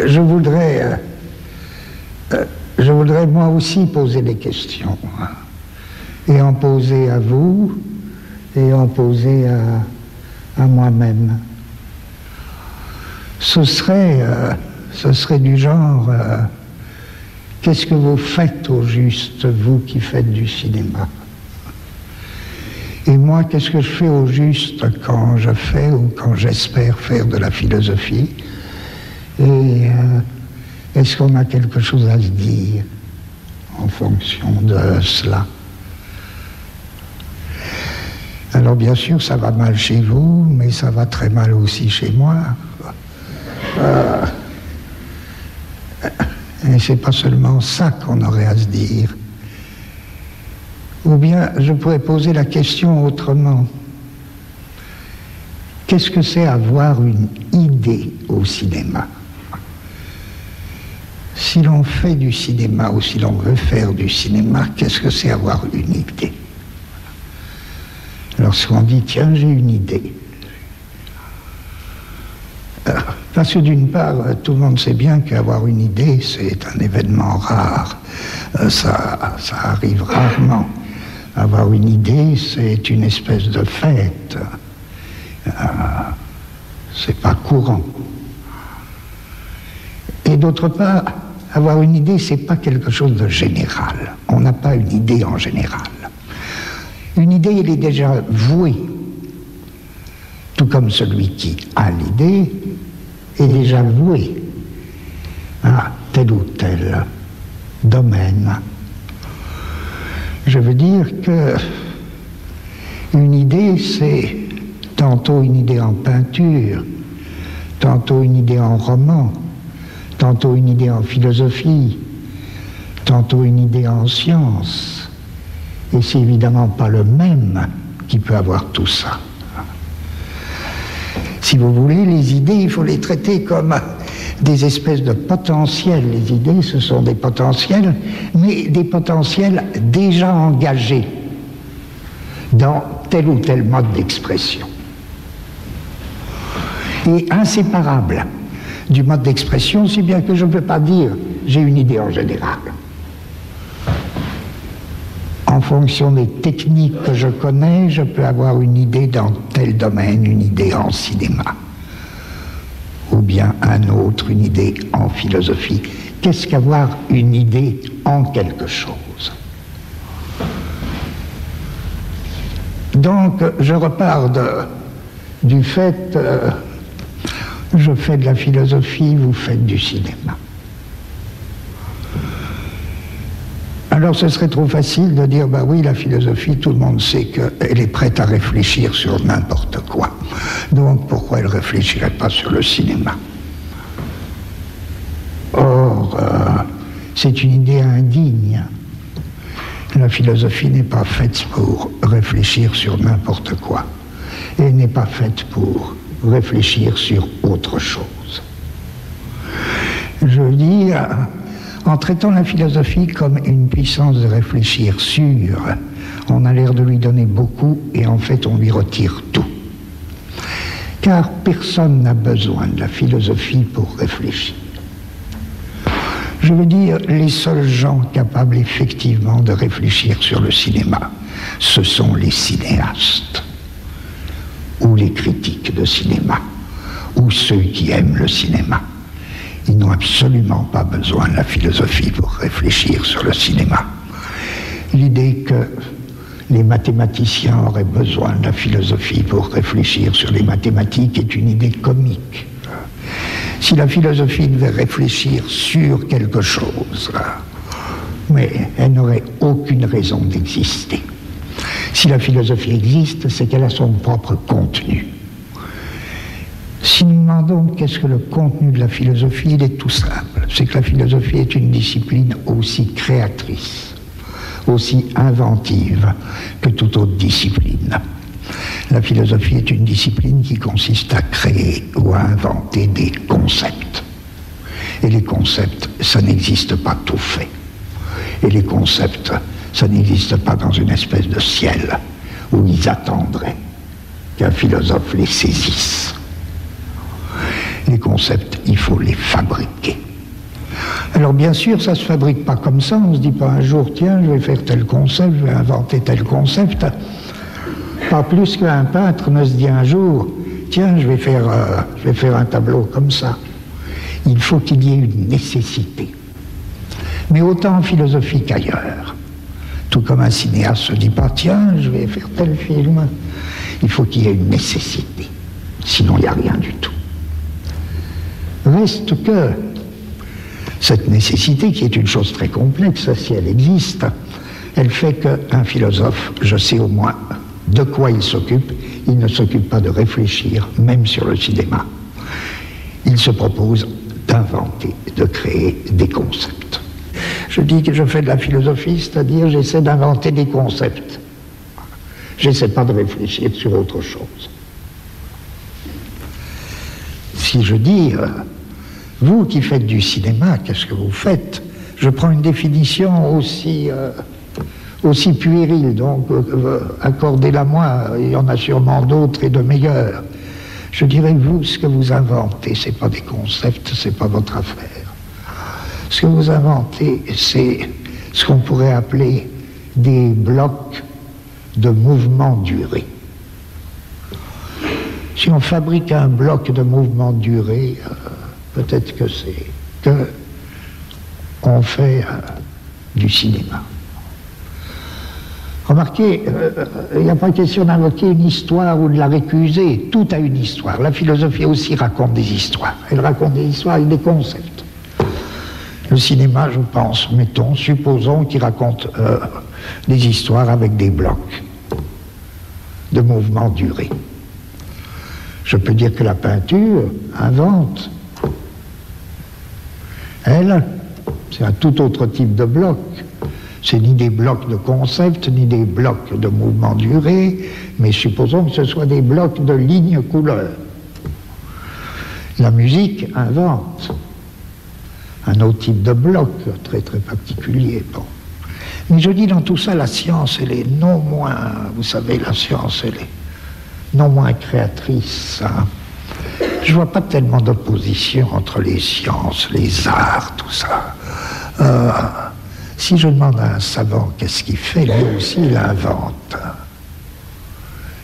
je voudrais moi aussi poser des questions, hein, et en poser à vous, et en poser à moi-même. Ce serait du genre, qu'est-ce que vous faites au juste, vous qui faites du cinéma? Et moi, qu'est-ce que je fais au juste quand je fais ou quand j'espère faire de la philosophie? Et est-ce qu'on a quelque chose à se dire en fonction de cela? Alors bien sûr, ça va mal chez vous, mais ça va très mal aussi chez moi. Et c'est pas seulement ça qu'on aurait à se dire. Ou bien, je pourrais poser la question autrement. Qu'est-ce que c'est avoir une idée au cinéma? Si l'on fait du cinéma ou si l'on veut faire du cinéma, qu'est-ce que c'est avoir une idée? Lorsqu'on dit, tiens, j'ai une idée. Parce que d'une part, tout le monde sait bien qu'avoir une idée, c'est un événement rare. Ça arrive rarement. Avoir une idée, c'est une espèce de fête. C'est pas courant. Et d'autre part, avoir une idée, c'est pas quelque chose de général. On n'a pas une idée en général. Une idée, elle est déjà vouée. Tout comme celui qui a l'idée est déjà voué à tel ou tel domaine. Je veux dire que une idée, c'est tantôt une idée en peinture, tantôt une idée en roman, tantôt une idée en philosophie, tantôt une idée en science. Et c'est évidemment pas le même qui peut avoir tout ça. Si vous voulez, les idées, il faut les traiter comme des espèces de potentiels. Les idées, ce sont des potentiels, mais des potentiels déjà engagés dans tel ou tel mode d'expression. Et inséparables du mode d'expression, si bien que je ne peux pas dire « j'ai une idée en général ». En fonction des techniques que je connais, je peux avoir une idée dans tel domaine, une idée en cinéma, ou bien un autre, une idée en philosophie. Qu'est-ce qu'avoir une idée en quelque chose? Donc, je repars du fait, je fais de la philosophie, vous faites du cinéma. Alors ce serait trop facile de dire, bah oui, la philosophie, tout le monde sait qu'elle est prête à réfléchir sur n'importe quoi. Donc pourquoi elle ne réfléchirait pas sur le cinéma? Or, c'est une idée indigne. La philosophie n'est pas faite pour réfléchir sur n'importe quoi. Elle n'est pas faite pour réfléchir sur autre chose. Je veux dire, en traitant la philosophie comme une puissance de réfléchir sur, on a l'air de lui donner beaucoup et en fait on lui retire tout. Car personne n'a besoin de la philosophie pour réfléchir. Je veux dire, les seuls gens capables effectivement de réfléchir sur le cinéma, ce sont les cinéastes, ou les critiques de cinéma, ou ceux qui aiment le cinéma. Ils n'ont absolument pas besoin de la philosophie pour réfléchir sur le cinéma. L'idée que les mathématiciens auraient besoin de la philosophie pour réfléchir sur les mathématiques est une idée comique. Si la philosophie devait réfléchir sur quelque chose, mais elle n'aurait aucune raison d'exister. Si la philosophie existe, c'est qu'elle a son propre contenu. Si nous demandons qu'est-ce que le contenu de la philosophie, il est tout simple. C'est que la philosophie est une discipline aussi créatrice, aussi inventive que toute autre discipline. La philosophie est une discipline qui consiste à créer ou à inventer des concepts. Et les concepts, ça n'existe pas tout fait. Et les concepts, ça n'existe pas dans une espèce de ciel où ils attendraient qu'un philosophe les saisisse. Les concepts, il faut les fabriquer. Alors bien sûr, ça ne se fabrique pas comme ça, on ne se dit pas un jour, tiens, je vais faire tel concept, je vais inventer tel concept. Pas plus qu'un peintre ne se dit un jour, tiens, je vais faire un tableau comme ça. Il faut qu'il y ait une nécessité. Mais autant en philosophie qu'ailleurs. Tout comme un cinéaste ne se dit pas, tiens, je vais faire tel film. Il faut qu'il y ait une nécessité. Sinon, il n'y a rien du tout. Reste que cette nécessité, qui est une chose très complexe, si elle existe, elle fait qu'un philosophe, je sais au moins de quoi il s'occupe. Il ne s'occupe pas de réfléchir, même sur le cinéma. Il se propose d'inventer, de créer des concepts. Je dis que je fais de la philosophie, c'est-à-dire j'essaie d'inventer des concepts. J'essaie pas de réfléchir sur autre chose. Si je dis, vous qui faites du cinéma, qu'est-ce que vous faites? Je prends une définition aussi puérile, donc accordez-la moi, il y en a sûrement d'autres et de meilleurs. Je dirais, vous, ce que vous inventez, c'est pas des concepts, c'est pas votre affaire. Ce que vous inventez, c'est ce qu'on pourrait appeler des blocs de mouvement duré. Si on fabrique un bloc de mouvement duré, peut-être que c'est que on fait du cinéma. Remarquez, il n'y a pas question d'invoquer une histoire ou de la récuser. Tout a une histoire. La philosophie aussi raconte des histoires. Elle raconte des histoires avec des concepts. Le cinéma, je pense, supposons qu'il raconte des histoires avec des blocs de mouvement duré. Je peux dire que la peinture invente. Elle, c'est un tout autre type de bloc. C'est ni des blocs de concept, ni des blocs de mouvement duré, mais supposons que ce soit des blocs de lignes couleurs. La musique invente un autre type de bloc, très très particulier. Bon. Mais je dis dans tout ça, la science, elle est non moins, vous savez, la science, elle est non moins créatrice. Hein. Je vois pas tellement d'opposition entre les sciences, les arts, tout ça. Si je demande à un savant qu'est-ce qu'il fait, lui aussi il invente.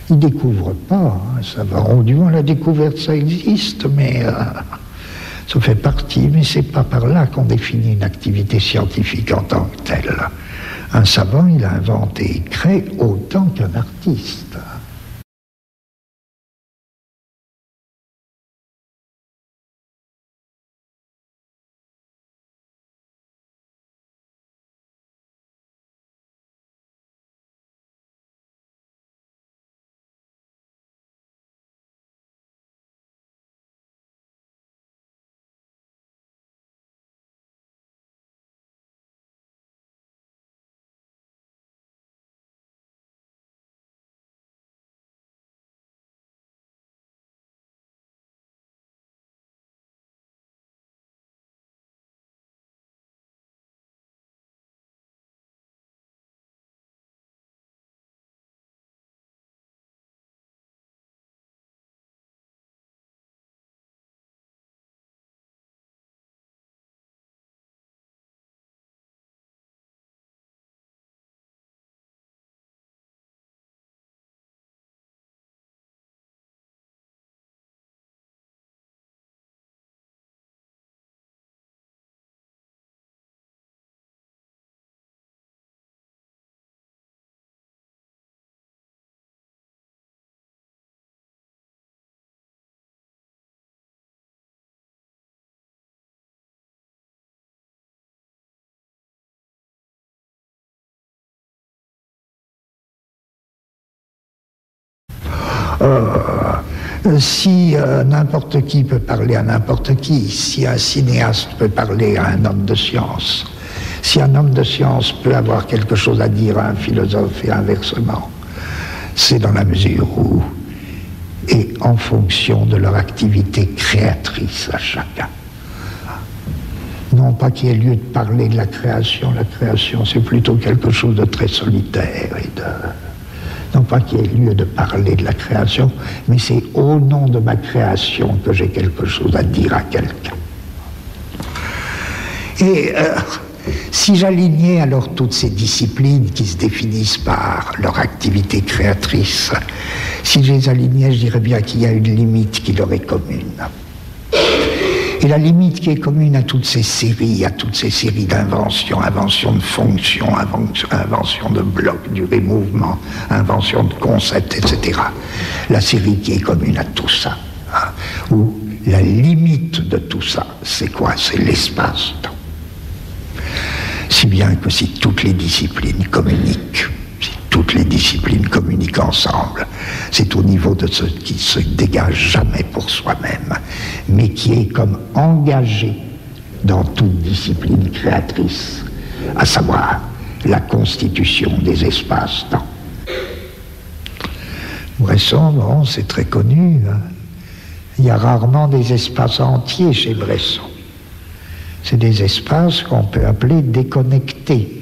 Il ne découvre pas, un savant. Ou du moins la découverte, ça existe, mais ça fait partie, mais c'est pas par là qu'on définit une activité scientifique en tant que telle. Un savant, il invente et il crée autant qu'un artiste. Si n'importe qui peut parler à n'importe qui, si un cinéaste peut parler à un homme de science, si un homme de science peut avoir quelque chose à dire à un philosophe et inversement, c'est dans la mesure où, et en fonction de leur activité créatrice à chacun. Non pas qu'il y ait lieu de parler de la création c'est plutôt quelque chose de très solitaire et Non pas qu'il y ait lieu de parler de la création, mais c'est au nom de ma création que j'ai quelque chose à dire à quelqu'un. Et si j'alignais alors toutes ces disciplines qui se définissent par leur activité créatrice, si je les alignais, je dirais bien qu'il y a une limite qui leur est commune. Et la limite qui est commune à toutes ces séries d'inventions, inventions de fonctions, inventions de blocs, du mouvement, invention de concepts, etc. La série qui est commune à tout ça, hein, ou la limite de tout ça, c'est quoi? C'est l'espace-temps. Si bien que si toutes les disciplines communiquent, si toutes les disciplines communiquent ensemble, c'est au niveau de ce qui se dégage jamais pour soi-même, mais qui est comme engagé dans toute discipline créatrice, à savoir la constitution des espaces-temps. Bresson, bon, c'est très connu, hein. Il y a rarement des espaces entiers chez Bresson. C'est des espaces qu'on peut appeler déconnectés.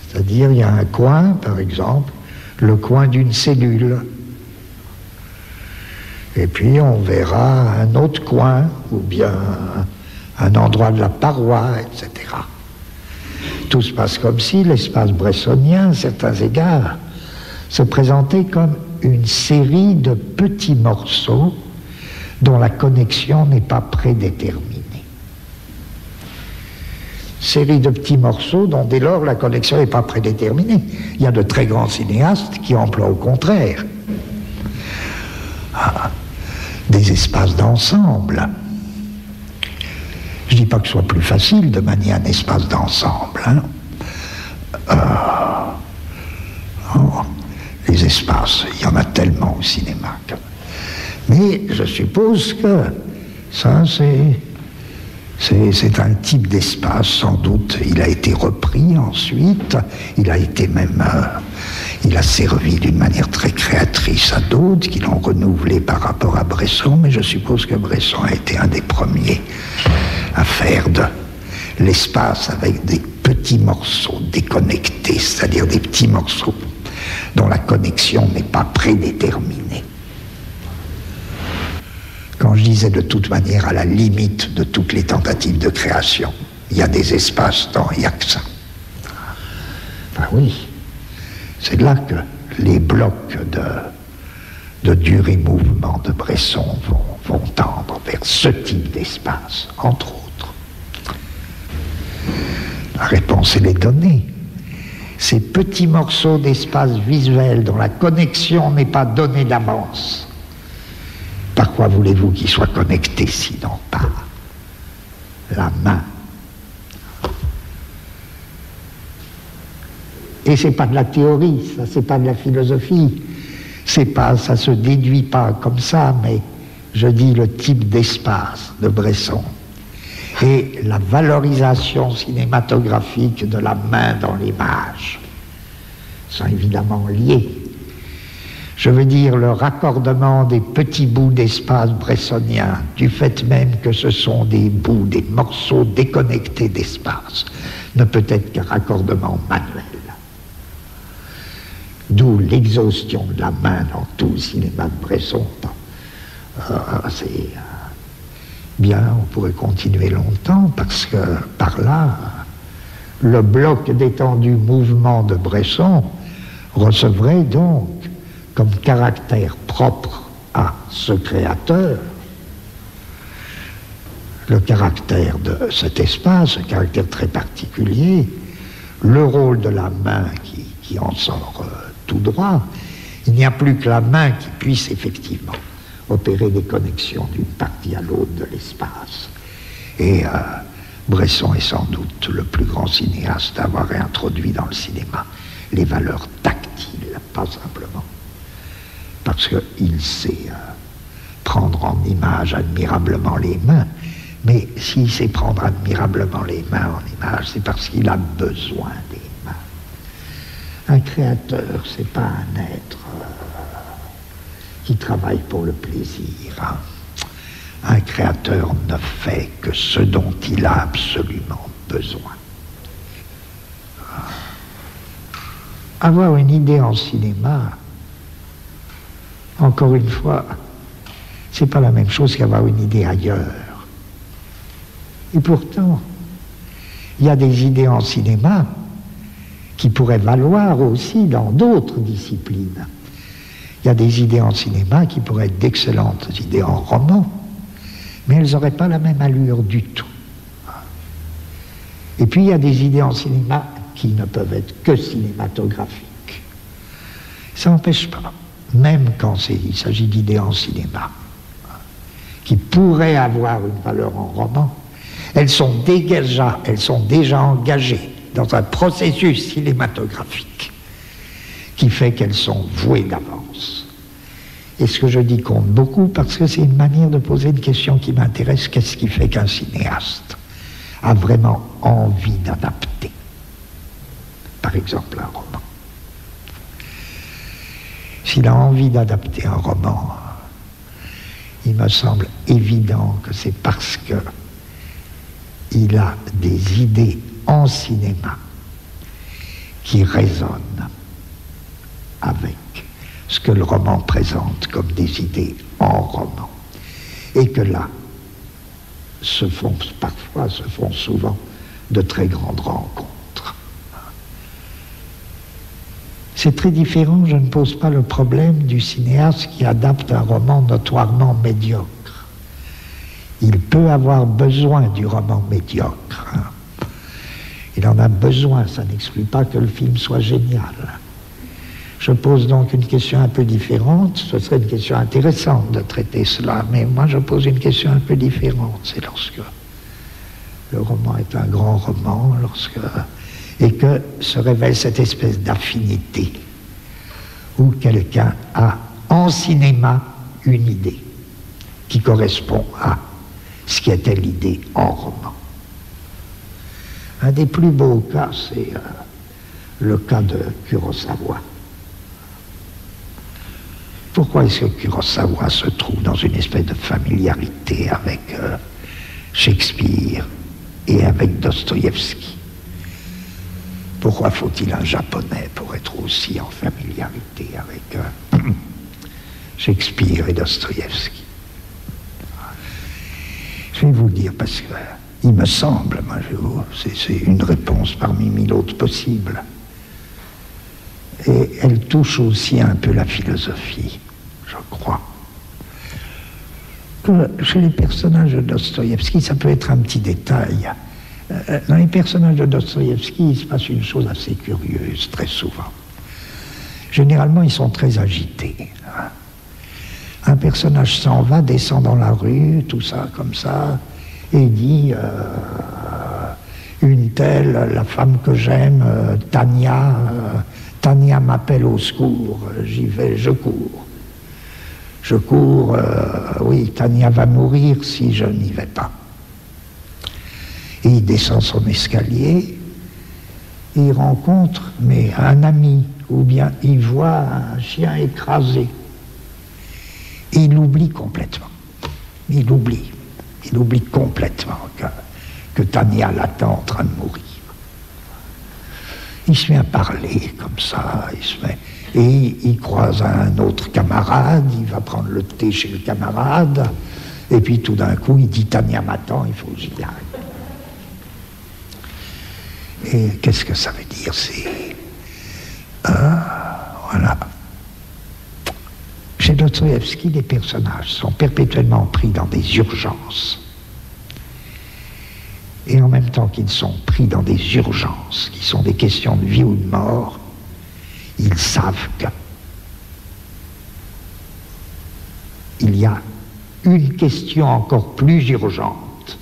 C'est-à-dire, il y a un coin, par exemple, le coin d'une cellule. Et puis, on verra un autre coin, ou bien un endroit de la paroi, etc. Tout se passe comme si l'espace bressonien, à certains égards, se présentait comme une série de petits morceaux dont la connexion n'est pas prédéterminée. Série de petits morceaux dont dès lors la connexion n'est pas prédéterminée. Il y a de très grands cinéastes qui emploient au contraire des espaces d'ensemble. Je ne dis pas que ce soit plus facile de manier un espace d'ensemble, hein. Les espaces, il y en a tellement au cinéma. Mais je suppose que ça, c'est un type d'espace, sans doute. Il a été repris ensuite, il a été même... il a servi d'une manière très créatrice à d'autres qui l'ont renouvelé par rapport à Bresson, mais je suppose que Bresson a été un des premiers à faire de l'espace avec des petits morceaux déconnectés, c'est-à-dire des petits morceaux dont la connexion n'est pas prédéterminée. Quand je disais de toute manière à la limite de toutes les tentatives de création, il y a des espaces-temps, il n'y a que ça. Ben oui, c'est là que les blocs de durée-mouvement de Bresson vont tendre vers ce type d'espace, entre autres. La réponse, elle est donnée. Ces petits morceaux d'espace visuel dont la connexion n'est pas donnée d'avance, par quoi voulez-vous qu'ils soient connectés sinon par la main? Et c'est pas de la théorie, ça, c'est pas de la philosophie, c'est pas, ça se déduit pas comme ça, mais je dis le type d'espace de Bresson et la valorisation cinématographique de la main dans l'image sont évidemment liés. Je veux dire le raccordement des petits bouts d'espace bressonien, du fait même que ce sont des bouts, des morceaux déconnectés d'espace, ne peut être qu'un raccordement manuel. D'où l'exhaustion de la main dans tout le cinéma de Bresson. C'est bien, on pourrait continuer longtemps, parce que par là, le bloc d'étendu mouvement de Bresson recevrait donc comme caractère propre à ce créateur, le caractère de cet espace, un caractère très particulier, le rôle de la main qui en sort tout droit. Il n'y a plus que la main qui puisse effectivement opérer des connexions d'une partie à l'autre de l'espace. Et Bresson est sans doute le plus grand cinéaste à avoir introduit dans le cinéma les valeurs tactiles, pas simplement parce qu'il sait prendre en image admirablement les mains, mais s'il sait prendre admirablement les mains en image, c'est parce qu'il a besoin des mains. Un créateur, c'est pas un être qui travaille pour le plaisir, hein. Un créateur ne fait que ce dont il a absolument besoin. Avoir une idée en cinéma, Encore une fois, c'est pas la même chose qu'avoir une idée ailleurs. Et pourtant, il y a des idées en cinéma qui pourraient valoir aussi dans d'autres disciplines. Il y a des idées en cinéma qui pourraient être d'excellentes idées en roman, mais elles n'auraient pas la même allure du tout. Et puis il y a des idées en cinéma qui ne peuvent être que cinématographiques. Ça n'empêche pas, même quand il s'agit d'idées en cinéma, qui pourraient avoir une valeur en roman, elles sont déjà engagées dans un processus cinématographique qui fait qu'elles sont vouées d'avance. Et ce que je dis compte beaucoup parce que c'est une manière de poser une question qui m'intéresse. Qu'est-ce qui fait qu'un cinéaste a vraiment envie d'adapter, par exemple, un roman? S'il a envie d'adapter un roman, il me semble évident que c'est parce que il a des idées en cinéma qui résonnent avec ce que le roman présente comme des idées en roman. Et que là, se font souvent de très grandes rencontres. C'est très différent, je ne pose pas le problème du cinéaste qui adapte un roman notoirement médiocre. Il peut avoir besoin du roman médiocre. Il en a besoin, ça n'exclut pas que le film soit génial. Je pose donc une question un peu différente. Ce serait une question intéressante de traiter cela, mais moi je pose une question un peu différente. C'est lorsque le roman est un grand roman, et que se révèle cette espèce d'affinité où quelqu'un a en cinéma une idée qui correspond à ce qui était l'idée en roman. Un des plus beaux cas, c'est le cas de Kurosawa. Pourquoi est-ce que Kurosawa se trouve dans une espèce de familiarité avec Shakespeare et avec Dostoïevski? Pourquoi faut-il un Japonais pour être aussi en familiarité avec Shakespeare et Dostoïevski? Je vais vous dire, parce que il me semble, c'est une réponse parmi mille autres possibles, et elle touche aussi un peu la philosophie, je crois. Que chez les personnages de Dostoïevski, ça peut être un petit détail. Dans les personnages de Dostoïevski, il se passe une chose assez curieuse, très souvent. Généralement, ils sont très agités. Un personnage s'en va, descend dans la rue, tout ça, comme ça, et dit une telle, la femme que j'aime, Tania m'appelle au secours, j'y vais, je cours. Je cours, oui, Tania va mourir si je n'y vais pas. Et il descend son escalier, et il rencontre un ami, ou bien il voit un chien écrasé. Et il l'oublie complètement. Il oublie complètement que Tania l'attend en train de mourir. Il se met à parler comme ça, et il croise un autre camarade, il va prendre le thé chez le camarade, et puis tout d'un coup il dit Tania m'attend, il faut que j'y aille. Et qu'est-ce que ça veut dire? C'est voilà. Chez Dostoïevski, les personnages sont perpétuellement pris dans des urgences. Et en même temps qu'ils sont pris dans des urgences, qui sont des questions de vie ou de mort, ils savent qu'il y a une question encore plus urgente.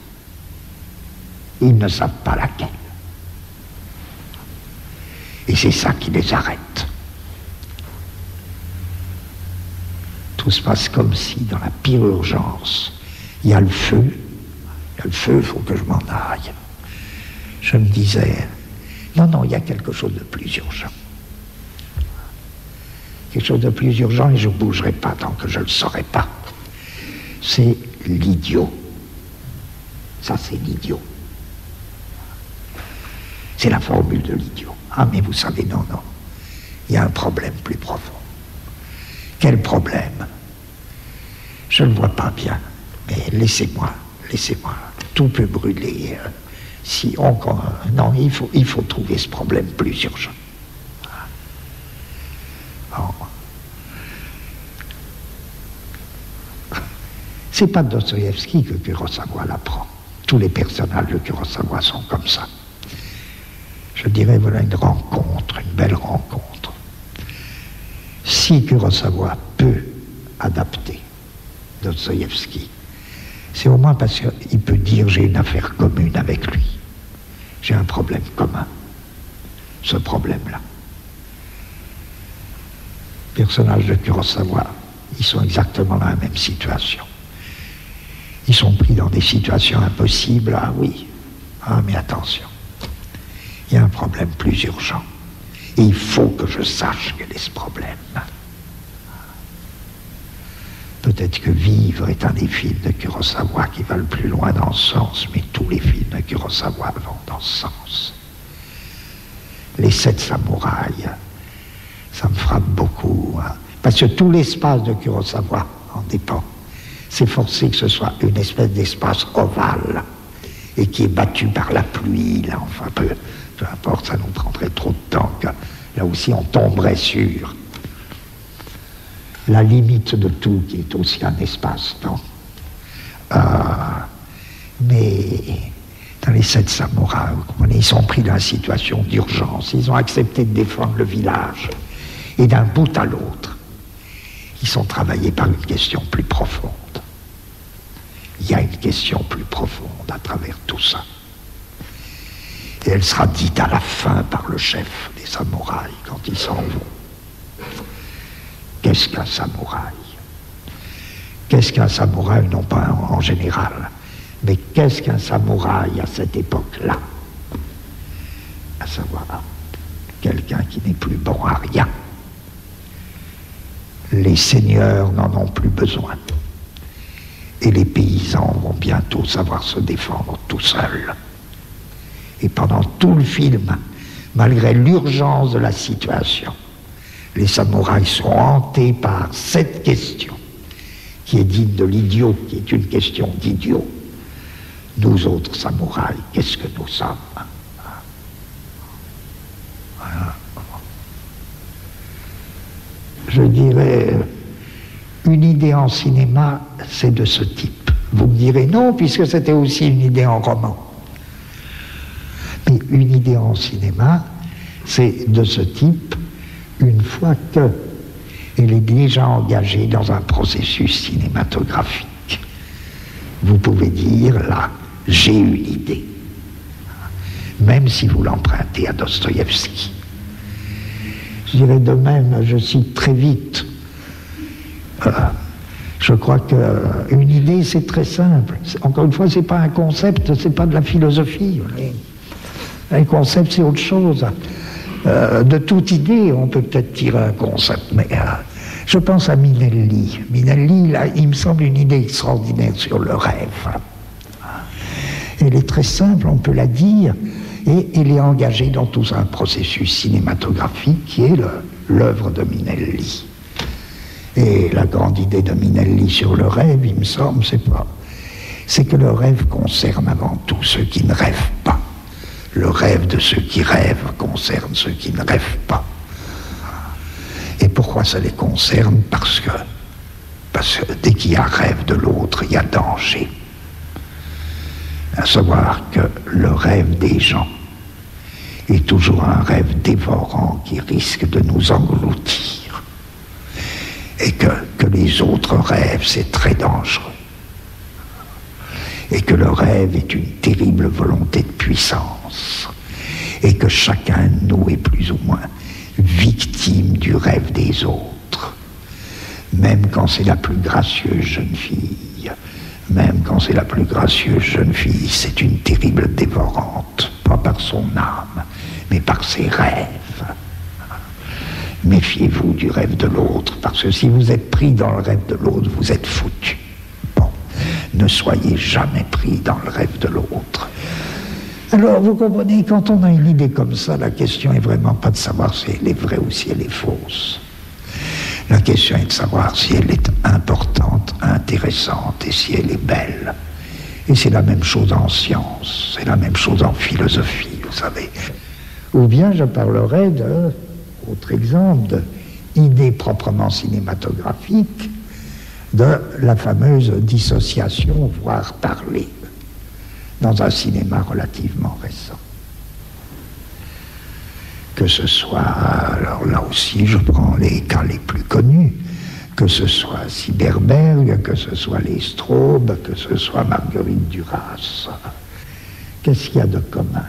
Ils ne savent pas laquelle. Et c'est ça qui les arrête. Tout se passe comme si, dans la pire urgence, il y a le feu. Il faut que je m'en aille. Je me disais, non, il y a quelque chose de plus urgent. Quelque chose de plus urgent, et je ne bougerai pas tant que je ne le saurai pas. C'est l'idiot. Ça, c'est l'idiot. C'est la formule de l'idiot. Ah, mais vous savez, non. Il y a un problème plus profond. Quel problème? Je ne le vois pas bien, mais laissez-moi. Tout peut brûler. Non, il faut trouver ce problème plus urgent. Bon. C'est pas Dostoïevski que Kurosawa l'apprend. Tous les personnages de Kurosawa sont comme ça. Je dirais, voilà une belle rencontre. Si Kurosawa peut adapter Dostoïevski, c'est au moins parce qu'il peut dire j'ai une affaire commune avec lui. J'ai un problème commun. Ce problème-là. Les personnages de Kurosawa, ils sont exactement dans la même situation. Ils sont pris dans des situations impossibles. Ah oui, mais attention. Il y a un problème plus urgent. Et il faut que je sache quel est ce problème. Peut-être que Vivre est un des films de Kurosawa qui va le plus loin dans ce sens, mais tous les films de Kurosawa vont dans ce sens. Les 7 samouraïs, ça me frappe beaucoup. Parce que tout l'espace de Kurosawa en dépend. C'est forcé que ce soit une espèce d'espace ovale et qui est battu par la pluie, là, enfin peu importe, ça nous prendrait trop de temps, que là aussi on tomberait sur la limite de tout, qui est aussi un espace-temps. Mais dans les 7 samouraïs, ils sont pris dans une situation d'urgence, ils ont accepté de défendre le village, et d'un bout à l'autre, ils sont travaillés par une question plus profonde. Il y a une question plus profonde à travers tout ça. Et elle sera dite à la fin par le chef des samouraïs quand ils s'en vont. Qu'est-ce qu'un samouraï? Qu'est-ce qu'un samouraï, non pas en général, mais qu'est-ce qu'un samouraï à cette époque-là? À savoir, quelqu'un qui n'est plus bon à rien. Les seigneurs n'en ont plus besoin. Et les paysans vont bientôt savoir se défendre tout seuls. Et pendant tout le film, malgré l'urgence de la situation, les samouraïs sont hantés par cette question, qui est digne de l'idiot, qui est une question d'idiot. Nous autres samouraïs, qu'est-ce que nous sommes? Voilà. Je dirais, une idée en cinéma, c'est de ce type. Vous me direz non, puisque c'était aussi une idée en roman. Mais une idée en cinéma, c'est de ce type une fois qu'elle est déjà engagée dans un processus cinématographique. Vous pouvez dire, là, j'ai une idée. Même si vous l'empruntez à Dostoïevski. Je dirais de même, je cite très vite, je crois qu'une idée, c'est très simple. Encore une fois, c'est pas un concept, c'est pas de la philosophie. Un concept, c'est autre chose. De toute idée, on peut peut-être tirer un concept, mais je pense à Minelli. Minelli, là, il me semble une idée extraordinaire sur le rêve. Elle est très simple, on peut la dire, et elle est engagée dans tout un processus cinématographique qui est l'œuvre de Minelli. Et la grande idée de Minelli sur le rêve, il me semble, c'est que le rêve concerne avant tout ceux qui ne rêvent pas. Le rêve de ceux qui rêvent concerne ceux qui ne rêvent pas. Et pourquoi ça les concerne? Parce que dès qu'il y a rêve de l'autre, il y a danger. À savoir que le rêve des gens est toujours un rêve dévorant qui risque de nous engloutir. Et que les autres rêves, c'est très dangereux. Et que le rêve est une terrible volonté de puissance. Et que chacun de nous est plus ou moins victime du rêve des autres. Même quand c'est la plus gracieuse jeune fille. Même quand c'est la plus gracieuse jeune fille, c'est une terrible dévorante. Pas par son âme, mais par ses rêves. Méfiez-vous du rêve de l'autre, parce que si vous êtes pris dans le rêve de l'autre, vous êtes foutu. Bon, ne soyez jamais pris dans le rêve de l'autre. Alors, vous comprenez, quand on a une idée comme ça, la question est vraiment pas de savoir si elle est vraie ou si elle est fausse. La question est de savoir si elle est importante, intéressante et si elle est belle. Et c'est la même chose en science, c'est la même chose en philosophie, vous savez. Ou bien je parlerai de, autre exemple, d'idées proprement cinématographiques, de la fameuse dissociation, voire parler, dans un cinéma relativement récent. Que ce soit, alors là aussi je prends les cas les plus connus, que ce soit Syberberg, que ce soit les Straub, que ce soit Marguerite Duras. Qu'est-ce qu'il y a de commun?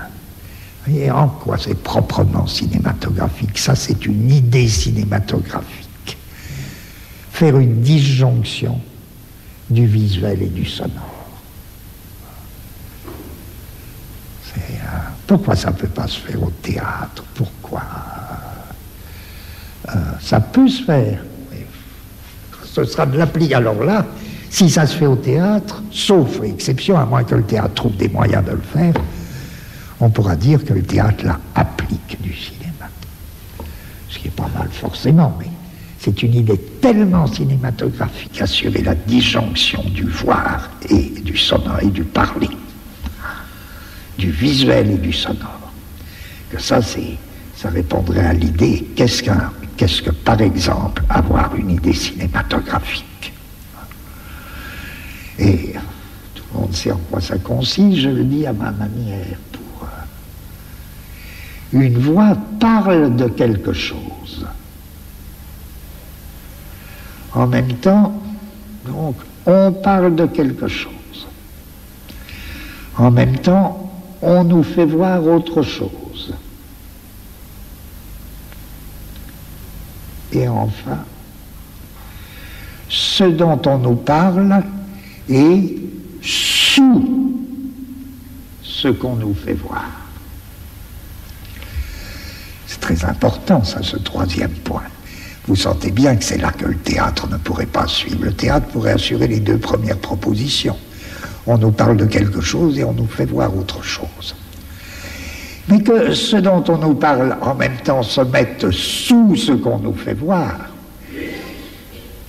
Et en quoi c'est proprement cinématographique? Ça, c'est une idée cinématographique. Faire une disjonction du visuel et du sonore. Pourquoi ça ne peut pas se faire au théâtre? Pourquoi? Ça peut se faire. Ce sera de l'appliquer. Alors là, si ça se fait au théâtre, sauf exception, à moins que le théâtre trouve des moyens de le faire, on pourra dire que le théâtre là applique du cinéma. Ce qui est pas mal forcément, mais c'est une idée tellement cinématographique, assurer la disjonction du voir et du sonore et du parler, du visuel et du sonore, que ça répondrait à l'idée qu'est-ce que par exemple avoir une idée cinématographique. Et tout le monde sait en quoi ça consiste, je le dis à ma manière. Une voix parle de quelque chose. En même temps, donc, on parle de quelque chose. En même temps, on nous fait voir autre chose. Et enfin, ce dont on nous parle est sous ce qu'on nous fait voir. C'est très important, ça, ce troisième point. Vous sentez bien que c'est là que le théâtre ne pourrait pas suivre. Le théâtre pourrait assurer les deux premières propositions. On nous parle de quelque chose et on nous fait voir autre chose. Mais que ce dont on nous parle en même temps se mette sous ce qu'on nous fait voir,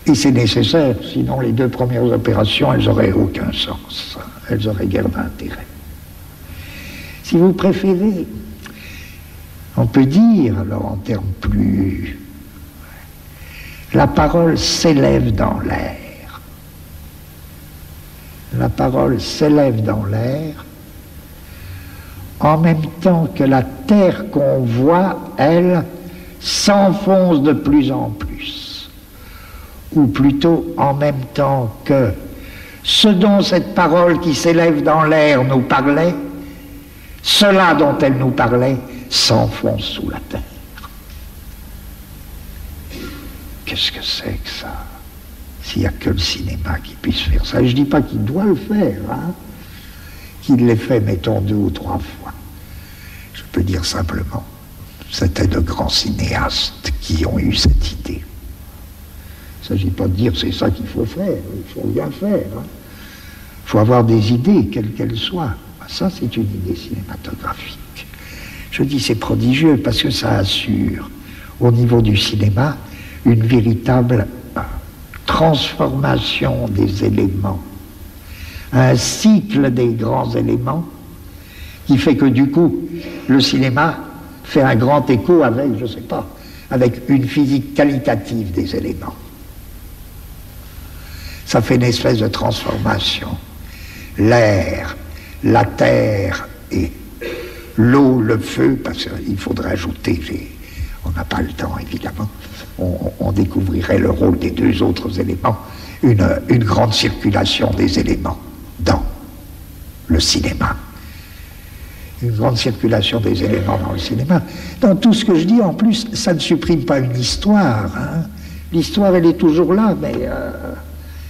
et c'est nécessaire, sinon les deux premières opérations, elles n'auraient aucun sens, elles auraient guère d'intérêt. Si vous préférez, on peut dire, alors en termes plus... La parole s'élève dans l'air. La parole s'élève dans l'air en même temps que la terre qu'on voit, elle, s'enfonce de plus en plus. Ou plutôt en même temps que ce dont cette parole qui s'élève dans l'air nous parlait, cela dont elle nous parlait s'enfonce sous la terre. Qu'est-ce que c'est que ça? S'il n'y a que le cinéma qui puisse faire ça. Et je ne dis pas qu'il doit le faire, hein, qu'il l'ait fait, mettons, 2 ou 3 fois. Je peux dire simplement, c'était de grands cinéastes qui ont eu cette idée. Il ne s'agit pas de dire c'est ça qu'il faut faire, il faut rien faire. Il faut avoir des idées, quelles qu'elles soient. Ça, c'est une idée cinématographique. Je dis c'est prodigieux parce que ça assure, au niveau du cinéma, une véritable transformation des éléments, un cycle des grands éléments qui fait que du coup, le cinéma fait un grand écho avec, je ne sais pas, avec une physique qualitative des éléments. Ça fait une espèce de transformation. L'air, la terre et l'eau, le feu, parce qu'il faudrait ajouter, on n'a pas le temps évidemment, on découvrirait le rôle des 2 autres éléments, une grande circulation des éléments dans le cinéma. Une grande circulation des éléments dans le cinéma. Dans tout ce que je dis, en plus, ça ne supprime pas une histoire. Hein. L'histoire, elle est toujours là,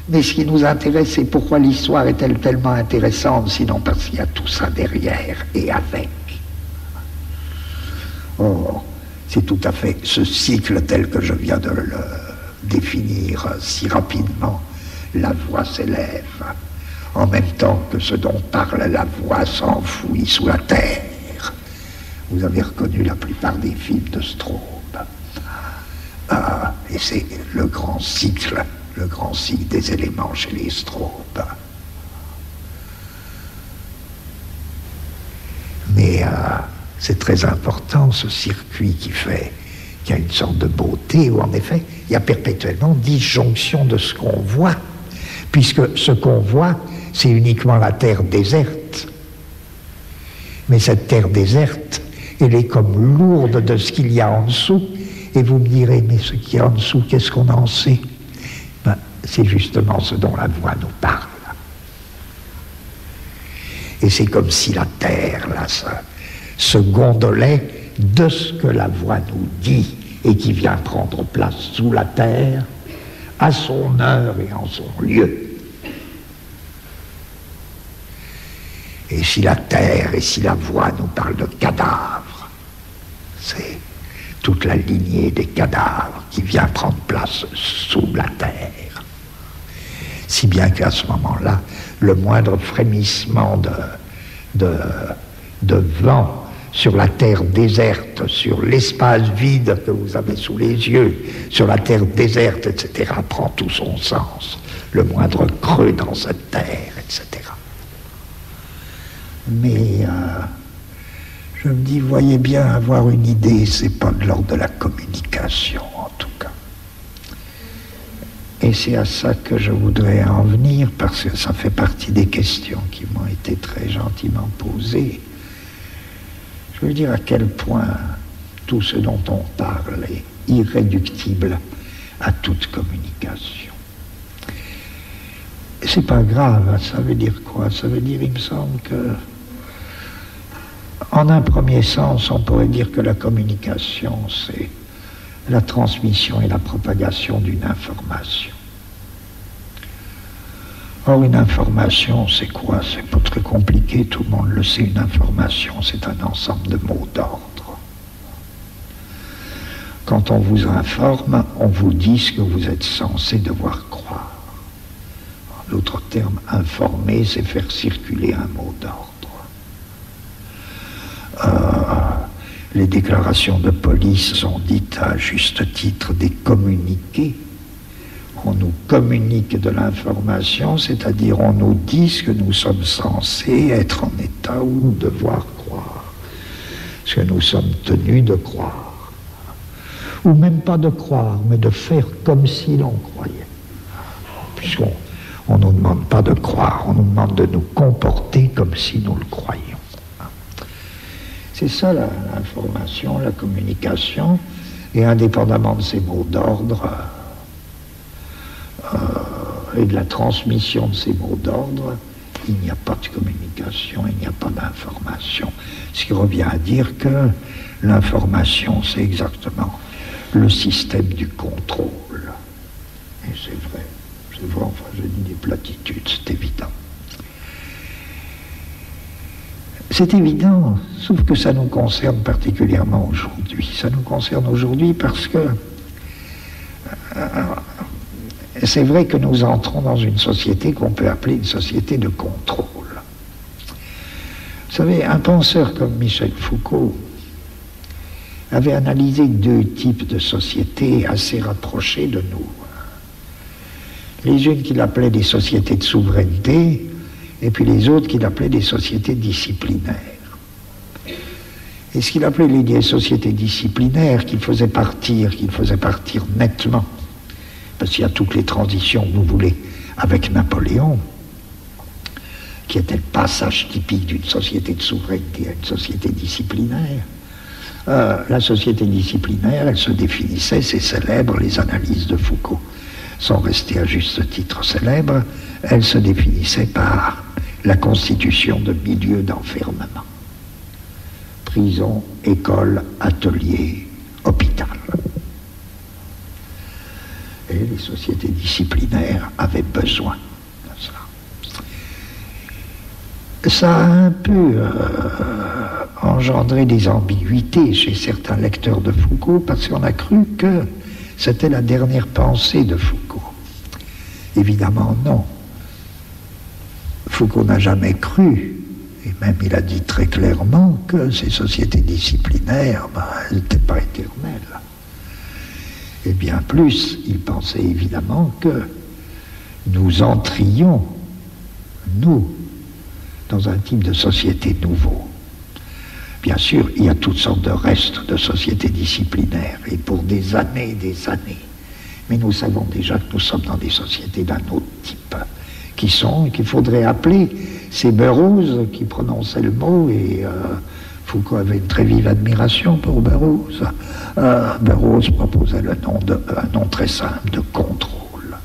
mais ce qui nous intéresse, c'est pourquoi l'histoire est-elle tellement intéressante, sinon parce qu'il y a tout ça derrière et avec. Or, c'est tout à fait ce cycle tel que je viens de le définir si rapidement. La voix s'élève, en même temps que ce dont parle la voix s'enfouit sous la terre. Vous avez reconnu la plupart des films de Straub. Et c'est le grand cycle des éléments chez les Straub. Mais c'est très important, ce circuit qui fait qu'il y a une sorte de beauté où, en effet, il y a perpétuellement disjonction de ce qu'on voit, puisque ce qu'on voit, c'est uniquement la terre déserte. Mais cette terre déserte, elle est comme lourde de ce qu'il y a en dessous, et vous me direz, mais ce qu'il y a en dessous, qu'est-ce qu'on en sait? Ben, c'est justement ce dont la voix nous parle. Et c'est comme si la terre, là, se gondolait de ce que la voix nous dit et qui vient prendre place sous la terre, à son heure et en son lieu. Et si la terre et si la voix nous parlent de cadavres, c'est toute la lignée des cadavres qui vient prendre place sous la terre. Si bien qu'à ce moment-là, le moindre frémissement de vent sur la terre déserte, sur l'espace vide que vous avez sous les yeux, sur la terre déserte, etc., prend tout son sens. Le moindre creux dans cette terre, etc. Mais je me dis, voyez bien, avoir une idée, c'est pas de l'ordre de la communication, en tout cas. Et c'est à ça que je voudrais en venir, parce que ça fait partie des questions qui m'ont été très gentiment posées. Je veux dire à quel point tout ce dont on parle est irréductible à toute communication. Et c'est pas grave, ça veut dire quoi? Ça veut dire, il me semble que, en un premier sens, on pourrait dire que la communication, c'est la transmission et la propagation d'une information. Or, une information, c'est quoi? C'est pas très compliqué, tout le monde le sait. Une information, c'est un ensemble de mots d'ordre. Quand on vous informe, on vous dit ce que vous êtes censé devoir croire. En d'autres termes, informer, c'est faire circuler un mot d'ordre. Les déclarations de police sont dites à juste titre des communiqués. On nous communique de l'information, c'est-à-dire on nous dit ce que nous sommes censés être en état ou devoir croire, ce que nous sommes tenus de croire, ou même pas de croire, mais de faire comme si l'on croyait, puisqu'on ne nous demande pas de croire, on nous demande de nous comporter comme si nous le croyions. C'est ça l'information, la communication, et indépendamment de ces mots d'ordre, et de la transmission de ces mots d'ordre, il n'y a pas de communication, il n'y a pas d'information. Ce qui revient à dire que l'information, c'est exactement le système du contrôle. Et c'est vrai, enfin je dis des platitudes, c'est évident. C'est évident, sauf que ça nous concerne particulièrement aujourd'hui. Ça nous concerne aujourd'hui parce que c'est vrai que nous entrons dans une société qu'on peut appeler une société de contrôle. Vous savez, un penseur comme Michel Foucault avait analysé deux types de sociétés assez rapprochées de nous. Les unes qu'il appelait des sociétés de souveraineté, et puis les autres qu'il appelait des sociétés disciplinaires. Et ce qu'il appelait les sociétés disciplinaires, qu'il faisait partir nettement, parce qu'il y a toutes les transitions que vous voulez, avec Napoléon, qui était le passage typique d'une société de souveraineté à une société disciplinaire. La société disciplinaire, elle se définissait, c'est célèbre, les analyses de Foucault sont restées à juste titre célèbres, elle se définissait par la constitution de milieux d'enfermement. Prison, école, atelier, hôpital. Et les sociétés disciplinaires avaient besoin de cela. Ça a un peu engendré des ambiguïtés chez certains lecteurs de Foucault parce qu'on a cru que c'était la dernière pensée de Foucault. Évidemment, non. Foucault n'a jamais cru, et même il a dit très clairement que ces sociétés disciplinaires, elles n'étaient pas éternelles. Et bien plus, il pensait évidemment que nous entrions, nous, dans un type de société nouveau. Bien sûr, il y a toutes sortes de restes de sociétés disciplinaires, et pour des années et des années. Mais nous savons déjà que nous sommes dans des sociétés d'un autre type, qu'il faudrait appeler ces Burroughs qui prononçaient le mot, et Foucault avait une très vive admiration pour Burroughs. Burroughs proposait un nom très simple de contrôle.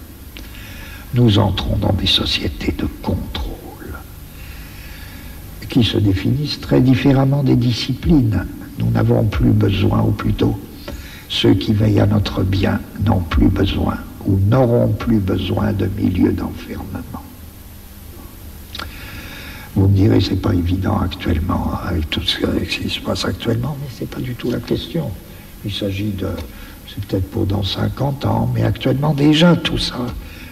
Nous entrons dans des sociétés de contrôle qui se définissent très différemment des disciplines. Nous n'avons plus besoin, ou plutôt, ceux qui veillent à notre bien n'ont plus besoin ou n'auront plus besoin de milieux d'enfermement. Vous me direz, c'est pas évident actuellement, avec tout ce qui se passe actuellement, mais c'est pas du tout la question. Il s'agit de, c'est peut-être pour dans 50 ans, mais actuellement déjà tout ça,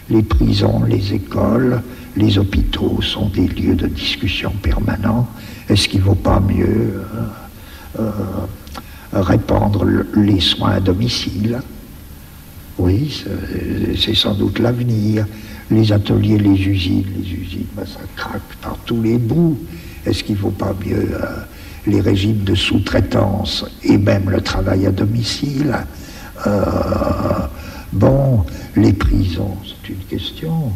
les prisons, les écoles, les hôpitaux sont des lieux de discussion permanents. Est-ce qu'il ne vaut pas mieux répandre les soins à domicile? Oui, c'est sans doute l'avenir. Les ateliers, les usines, ça craque par tous les bouts. Est-ce qu'il ne vaut pas mieux les régimes de sous-traitance et même le travail à domicile? Bon, les prisons, c'est une question.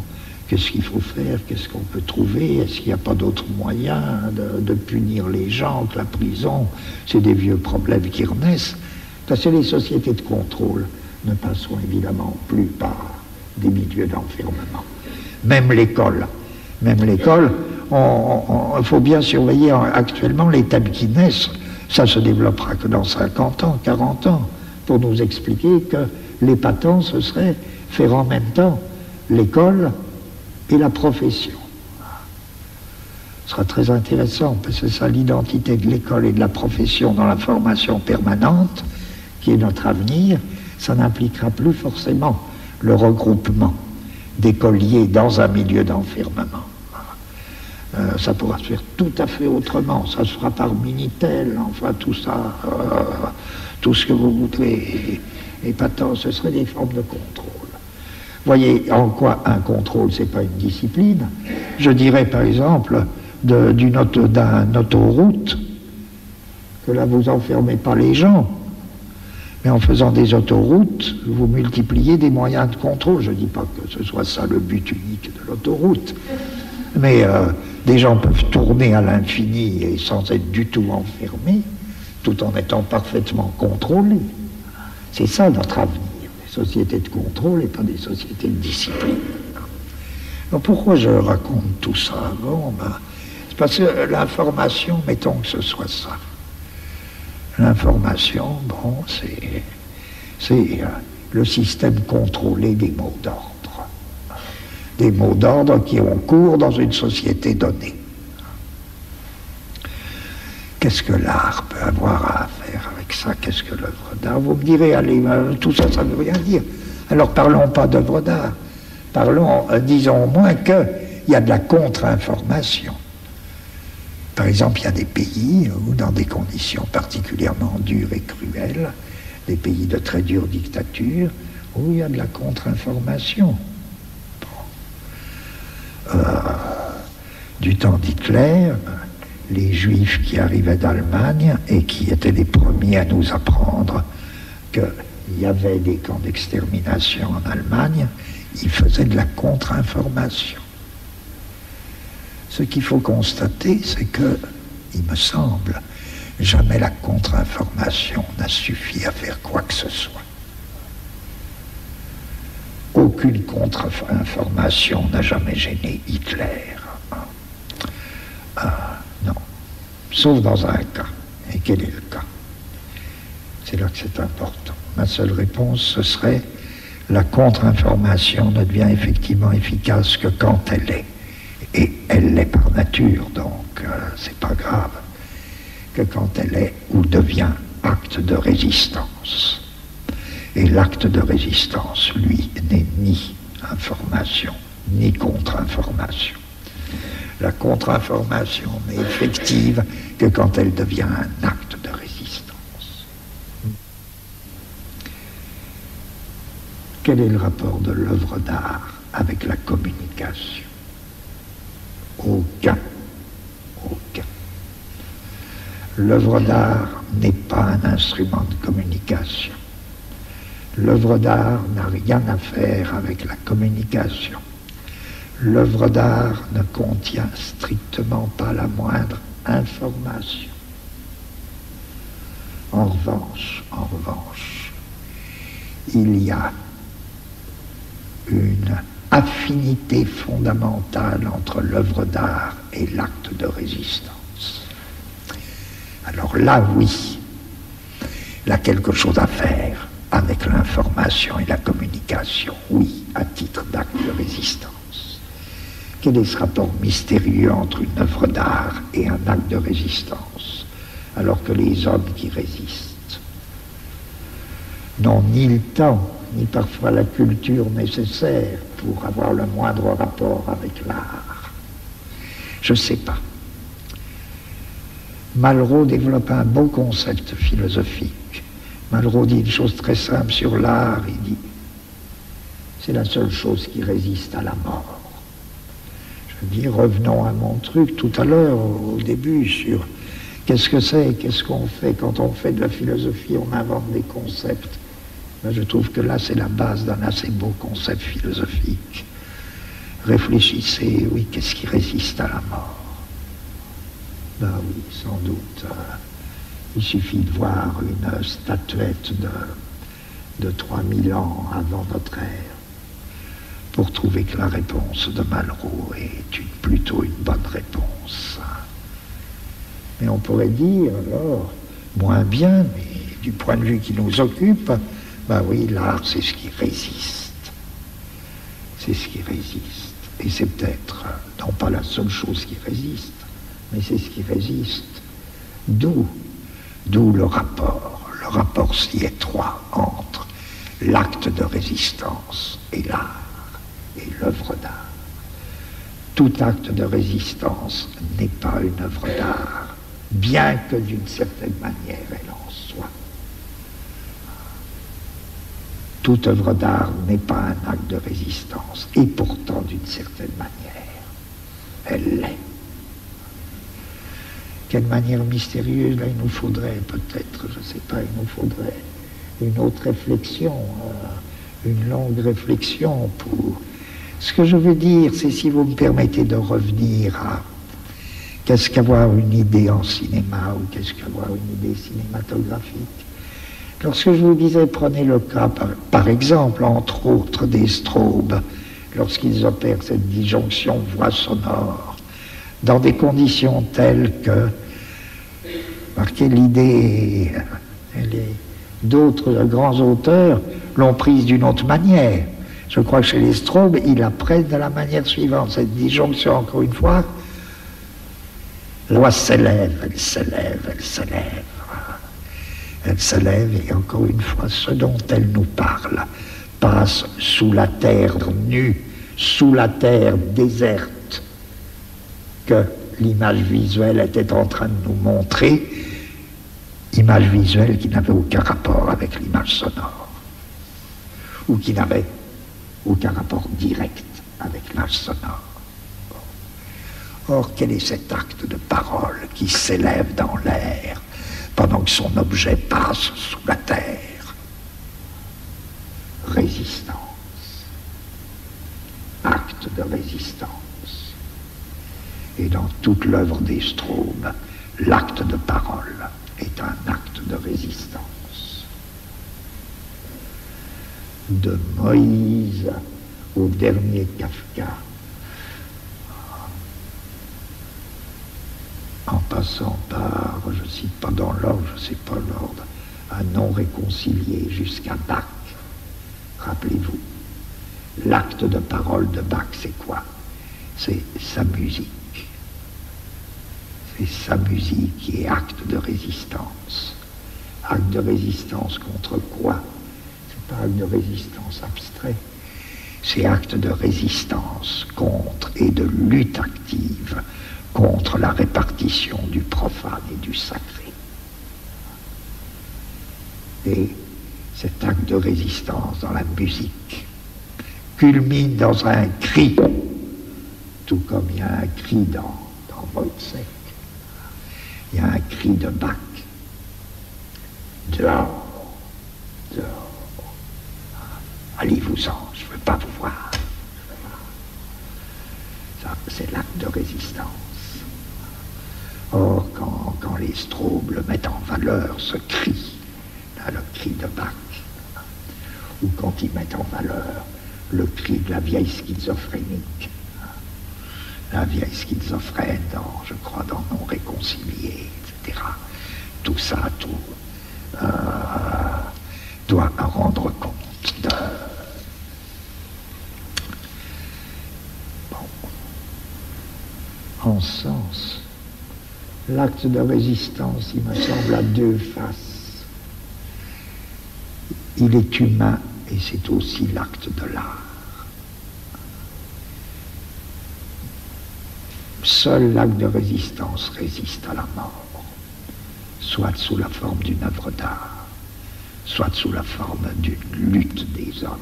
Qu'est-ce qu'il faut faire? Qu'est-ce qu'on peut trouver? Est-ce qu'il n'y a pas d'autres moyens de punir les gens que la prison? C'est des vieux problèmes qui renaissent. Parce que les sociétés de contrôle ne passeront évidemment plus par des milieux d'enfermement. Même l'école. Il faut bien surveiller actuellement les thèmes qui naissent. Ça se développera que dans 50 ans, 40 ans, pour nous expliquer que l'épatant, ce serait faire en même temps l'école et la profession. Ce sera très intéressant, parce que c'est ça l'identité de l'école et de la profession dans la formation permanente, qui est notre avenir. Ça n'impliquera plus forcément le regroupement d'écoliers dans un milieu d'enfermement. Ça pourra se faire tout à fait autrement. Ça se fera par Minitel, enfin tout ça, tout ce que vous voudrez. Épatant, ce serait des formes de contrôle. Voyez en quoi un contrôle, c'est pas une discipline. Je dirais par exemple d'un autoroute que là vous enfermez pas les gens, mais en faisant des autoroutes, vous multipliez des moyens de contrôle. Je dis pas que ce soit ça le but unique de l'autoroute, mais des gens peuvent tourner à l'infini et sans être du tout enfermés, tout en étant parfaitement contrôlés. C'est ça notre avenir. Sociétés de contrôle et pas des sociétés de discipline. Alors pourquoi je raconte tout ça? Bon, c'est parce que l'information, mettons que ce soit ça. L'information, bon, c'est le système contrôlé des mots d'ordre. Des mots d'ordre qui ont cours dans une société donnée. Qu'est-ce que l'art peut avoir à faire avec ça? Qu'est-ce que l'œuvre d'art? Vous me direz, allez, tout ça, ça ne veut rien dire. Alors parlons pas d'œuvre d'art. Parlons, disons au moins qu'il y a de la contre-information. Par exemple, il y a des pays où, dans des conditions particulièrement dures et cruelles, des pays de très dure dictature, où il y a de la contre-information. Bon. Du temps d'Hitler, les Juifs qui arrivaient d'Allemagne et qui étaient les premiers à nous apprendre qu'il y avait des camps d'extermination en Allemagne, ils faisaient de la contre-information. Ce qu'il faut constater, c'est que, il me semble, jamais la contre-information n'a suffi à faire quoi que ce soit. Aucune contre-information n'a jamais gêné Hitler. Non. Sauf dans un cas. Et quel est le cas? C'est là que c'est important. Ma seule réponse, ce serait la contre-information ne devient effectivement efficace que quand elle est. Et elle l'est par nature, donc c'est pas grave. Que quand elle est ou devient acte de résistance. Et l'acte de résistance, lui, n'est ni information, ni contre-information. La contre-information n'est effective que quand elle devient un acte de résistance. Quel est le rapport de l'œuvre d'art avec la communication? Aucun. Aucun. L'œuvre d'art n'est pas un instrument de communication. L'œuvre d'art n'a rien à faire avec la communication. L'œuvre d'art ne contient strictement pas la moindre information. En revanche, il y a une affinité fondamentale entre l'œuvre d'art et l'acte de résistance. Alors là, oui, il y a quelque chose à faire avec l'information et la communication, oui, à titre d'acte de résistance. Quel est ce rapport mystérieux entre une œuvre d'art et un acte de résistance, alors que les hommes qui résistent n'ont ni le temps, ni parfois la culture nécessaire pour avoir le moindre rapport avec l'art? Je ne sais pas. Malraux développe un beau concept philosophique. Malraux dit une chose très simple sur l'art, il dit c'est la seule chose qui résiste à la mort. Je dis, revenons à mon truc tout à l'heure, au début, sur qu'est-ce que c'est, qu'est-ce qu'on fait. Quand on fait de la philosophie, on invente des concepts. Mais je trouve que là, c'est la base d'un assez beau concept philosophique. Réfléchissez, oui, qu'est-ce qui résiste à la mort? Ben oui, sans doute. Il suffit de voir une statuette de 3000 ans avant notre ère pour trouver que la réponse de Malraux est plutôt une bonne réponse. Mais on pourrait dire, alors, moins bien, mais du point de vue qui nous occupe, ben oui, l'art, c'est ce qui résiste. C'est ce qui résiste. Et c'est peut-être, non pas la seule chose qui résiste, mais c'est ce qui résiste. D'où le rapport si étroit entre l'acte de résistance et l'art, et l'œuvre d'art. Tout acte de résistance n'est pas une œuvre d'art, bien que d'une certaine manière elle en soit. Toute œuvre d'art n'est pas un acte de résistance, et pourtant d'une certaine manière, elle l'est. Quelle manière mystérieuse, là, il nous faudrait peut-être, je ne sais pas, il nous faudrait une autre réflexion, une longue réflexion pour... Ce que je veux dire, c'est, si vous me permettez de revenir à qu'est-ce qu'avoir une idée en cinéma, ou qu'est-ce qu'avoir une idée cinématographique. Lorsque je vous disais, prenez le cas, par exemple, entre autres, des strobes, lorsqu'ils opèrent cette disjonction voix-sonore, dans des conditions telles que, marquez l'idée, d'autres grands auteurs l'ont prise d'une autre manière. Je crois que chez les strobes, ils la prennent de la manière suivante. Cette disjonction, encore une fois, la voix s'élève, elle s'élève, elle s'élève. Elle s'élève et encore une fois, ce dont elle nous parle passe sous la terre nue, sous la terre déserte que l'image visuelle était en train de nous montrer, image visuelle qui n'avait aucun rapport avec l'image sonore, ou qui n'avait aucun rapport direct avec l'image sonore. Or, quel est cet acte de parole qui s'élève dans l'air pendant que son objet passe sous la terre? Résistance. Acte de résistance. Et dans toute l'œuvre des strobes, l'acte de parole est un acte de résistance. De Moïse au dernier Kafka, en passant par, je ne cite pas dans l'ordre, je ne sais pas l'ordre, un non réconcilié jusqu'à Bach. Rappelez-vous, l'acte de parole de Bach, c'est quoi? C'est sa musique. C'est sa musique qui est acte de résistance. Acte de résistance contre quoi? C'est pas acte de résistance abstrait. C'est acte de résistance contre et de lutte active contre la répartition du profane et du sacré. Et cet acte de résistance dans la musique, culmine dans un cri, tout comme il y a un cri dans Wojciech, il y a un cri de Bach. Dehors, dehors, allez-vous-en, je ne veux pas vous voir. Ça, c'est l'acte de résistance. Or, quand les Straubles mettent en valeur ce cri, là, le cri de Bach, ou quand ils mettent en valeur le cri de la vieille schizophrénique, la vieille schizophrène, je crois, dans Non réconcilié, etc. Tout ça, doit rendre compte de... Bon. En ce sens, l'acte de résistance, il me semble, a deux faces. Il est humain et c'est aussi l'acte de l'art. Seul l'acte de résistance résiste à la mort, soit sous la forme d'une œuvre d'art, soit sous la forme d'une lutte des hommes.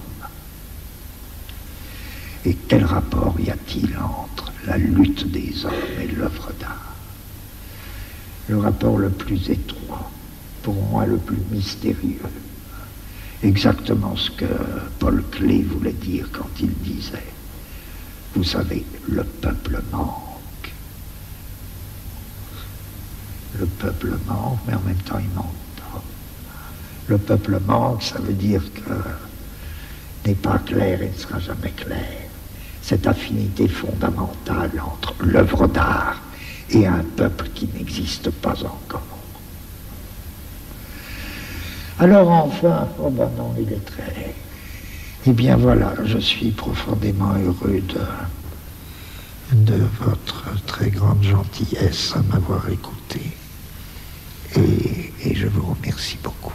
Et quel rapport y a-t-il entre la lutte des hommes et l'œuvre d'art? Le rapport le plus étroit, pour moi le plus mystérieux, exactement ce que Paul Klee voulait dire quand il disait, vous savez, le peuple manque. Le peuple manque, mais en même temps il manque pas. Le peuple manque, ça veut dire que n'est pas clair et ne sera jamais clair. Cette affinité fondamentale entre l'œuvre d'art et un peuple qui n'existe pas encore. Alors enfin, oh ben non, il est très... Eh bien voilà, je suis profondément heureux de votre très grande gentillesse à m'avoir écouté. Et je vous remercie beaucoup.